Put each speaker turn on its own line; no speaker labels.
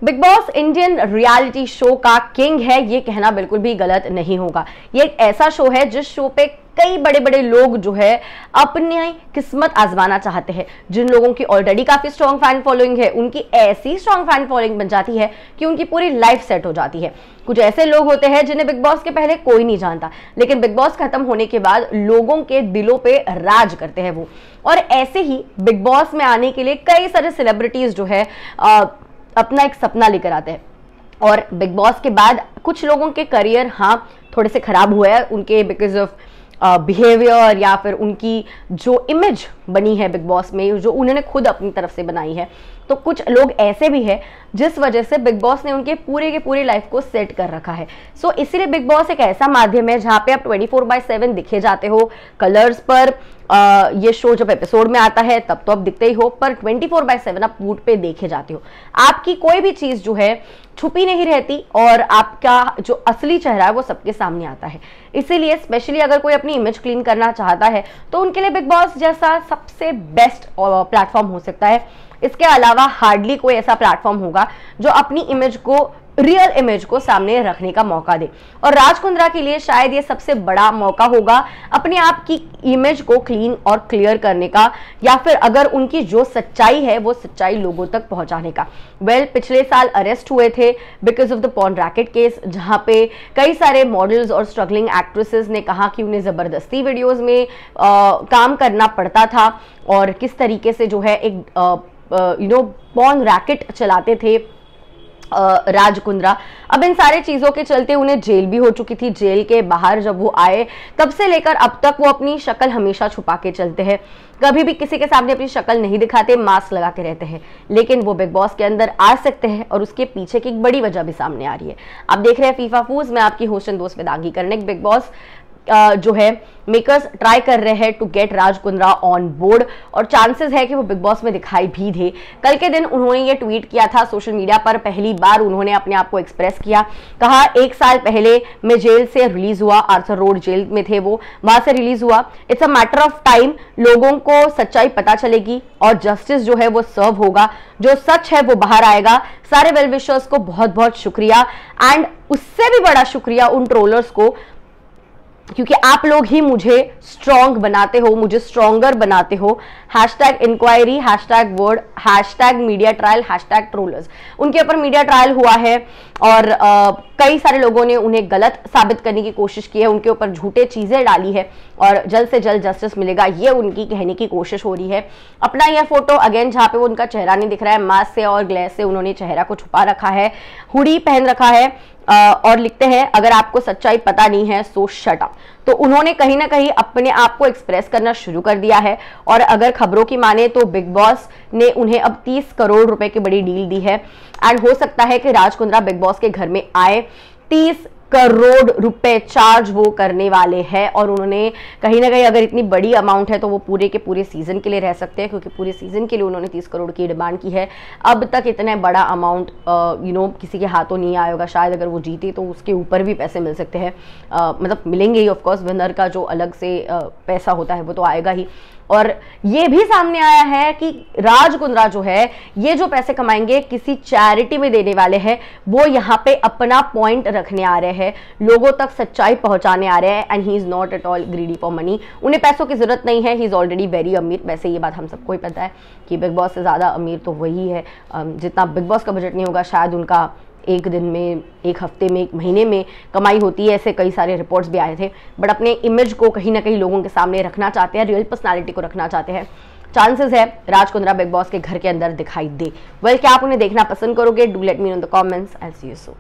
Big boss Indian reality show का king है, ये कहना बिल्कुल भी गलत नहीं होगा। ये एक ऐसा शो है जिस शो पे कई बड़े बड़े लोग जो है अपनी किस्मत आजमाना चाहते हैं। जिन लोगों की ऑलरेडी काफी स्ट्रॉन्ग फैन फॉलोइंग है, उनकी ऐसी स्ट्रॉन्ग फैन फॉलोइंग बन जाती है कि उनकी पूरी लाइफ सेट हो जाती है। कुछ ऐसे लोग होते हैं जिन्हें बिग बॉस के पहले कोई नहीं जानता, लेकिन बिग बॉस खत्म होने के बाद लोगों के दिलों पे राज करते हैं वो। और ऐसे ही बिग बॉस में आने के लिए कई सारे सेलिब्रिटीज जो है अपना एक सपना लेकर आते हैं। और बिग बॉस के बाद कुछ लोगों के करियर थोड़े से खराब हुए हैं उनके बिकॉज ऑफ बिहेवियर या फिर उनकी जो इमेज बनी है बिग बॉस में, जो उन्होंने खुद अपनी तरफ से बनाई है। तो कुछ लोग ऐसे भी हैं जिस वजह से बिग बॉस ने उनके पूरे के पूरे लाइफ को सेट कर रखा है। सो इसीलिए बिग बॉस एक ऐसा माध्यम है जहाँ पे आप 24/7 दिखे जाते हो। कलर्स पर ये शो जब एपिसोड में आता है तब तो आप दिखते ही हो, पर 24/7 आप वूट पे देखे जाते हो। आपकी कोई भी चीज जो है छुपी नहीं रहती और आपका जो असली चेहरा है वो सबके सामने आता है। इसीलिए स्पेशली अगर कोई अपनी इमेज क्लीन करना चाहता है तो उनके लिए बिग बॉस जैसा सबसे बेस्ट प्लेटफॉर्म हो सकता है। इसके अलावा हार्डली कोई ऐसा प्लेटफॉर्म होगा जो अपनी इमेज को, रियल इमेज को सामने रखने का मौका दे। और राज कुंद्रा के लिए शायद ये सबसे बड़ा मौका होगा अपने आप की इमेज को क्लीन और क्लियर करने का, या फिर अगर उनकी जो सच्चाई है वो सच्चाई लोगों तक पहुंचाने का। पिछले साल अरेस्ट हुए थे because of the porn racket case, जहां पे कई सारे मॉडल्स और स्ट्रगलिंग एक्ट्रेसेस ने कहा कि उन्हें जबरदस्ती वीडियोज में काम करना पड़ता था और किस तरीके से जो है एक पॉर्न रैकेट चलाते थे राज कुंद्रा। अब इन सारे चीजों के चलते उन्हें जेल भी हो चुकी थी। जेल के बाहर जब वो आए तब से लेकर अब तक वो अपनी शक्ल हमेशा छुपा के चलते हैं, कभी भी किसी के सामने अपनी शक्ल नहीं दिखाते, मास्क लगा के रहते हैं। लेकिन वो बिग बॉस के अंदर आ सकते हैं और उसके पीछे की एक बड़ी वजह भी सामने आ रही है। आप देख रहे हैं फीफा फूज, मैं आपकी होस्ट एंड दोस्त वेदांगी कर्णिक। बिग बॉस जो है मेकर्स ट्राई कर रहे हैं to get Raj Kundra on board और चांसेस है कि वो बिग बॉस में दिखाई भी दे। कल के दिन उन्होंने ये ट्वीट किया था सोशल मीडिया पर, पहली बार उन्होंने अपने आप को एक्सप्रेस किया। कहा 1 साल पहले मैं जेल से रिलीज हुआ, आर्थर रोड जेल में थे वो, वहां से रिलीज हुआ। It's a matter of time, लोगों को सच्चाई पता चलेगी और जस्टिस जो है वो सर्व होगा, जो सच है वो बाहर आएगा। सारे वेल विशर्स को बहुत बहुत शुक्रिया, एंड उससे भी बड़ा शुक्रिया उन ट्रोलर्स को, क्योंकि आप लोग ही मुझे स्ट्रॉन्ग बनाते हो, मुझे स्ट्रॉन्गर बनाते हो। #Inquiry, #word, #media trial, #trollers, उनके ऊपर मीडिया ट्रायल हुआ है और कई सारे लोगों ने उन्हें गलत साबित करने की कोशिश की है, उनके ऊपर झूठे चीजें डाली है और जल्द से जल्द जस्टिस मिलेगा, ये उनकी कहने की कोशिश हो रही है। अपना यह फोटो अगेन जहाँ पे वो उनका चेहरा नहीं दिख रहा है, मास्क से और ग्लेस से उन्होंने चेहरा को छुपा रखा है, हुडी पहन रखा है और लिखते हैं अगर आपको सच्चाई पता नहीं है सो शट अप। तो उन्होंने कहीं ना कहीं अपने आप को एक्सप्रेस करना शुरू कर दिया है और अगर खबरों की माने तो बिग बॉस ने उन्हें अब 30 करोड़ रुपए की बड़ी डील दी है एंड हो सकता है कि राज कुंद्रा बिग बॉस के घर में आए। 30 करोड़ रुपए चार्ज वो करने वाले हैं और उन्होंने कहीं ना कहीं, अगर इतनी बड़ी अमाउंट है तो वो पूरे के पूरे सीजन के लिए रह सकते हैं, क्योंकि पूरे सीजन के लिए उन्होंने 30 करोड़ की डिमांड की है। अब तक इतना बड़ा अमाउंट किसी के हाथों नहीं आया होगा। शायद अगर वो जीते तो उसके ऊपर भी पैसे मिल सकते हैं, मतलब मिलेंगे ही ऑफकोर्स, विनर का जो अलग से पैसा होता है वो तो आएगा ही। और ये भी सामने आया है कि राज कुंद्रा जो है ये जो पैसे कमाएंगे किसी चैरिटी में देने वाले हैं, वो यहाँ पे अपना पॉइंट रखने आ रहे हैं, लोगों तक सच्चाई पहुंचाने आ रहे हैं and he is not at all greedy for money. उन्हें पैसों की जरूरत नहीं है, ही इज ऑलरेडी वेरी अमीर। वैसे ये बात हम सबको ही पता है कि बिग बॉस से ज्यादा अमीर तो वही है। जितना बिग बॉस का बजट नहीं होगा शायद उनका एक दिन में, एक हफ्ते में, एक महीने में कमाई होती है, ऐसे कई सारे रिपोर्ट्स भी आए थे। बट अपने इमेज को कहीं ना कहीं लोगों के सामने रखना चाहते हैं, रियल पर्सनालिटी को रखना चाहते हैं। चांसेस है राज कुंद्रा बिग बॉस के घर के अंदर दिखाई दे। क्या आप उन्हें देखना पसंद करोगे? Do let me know in the comments. I will see you soon.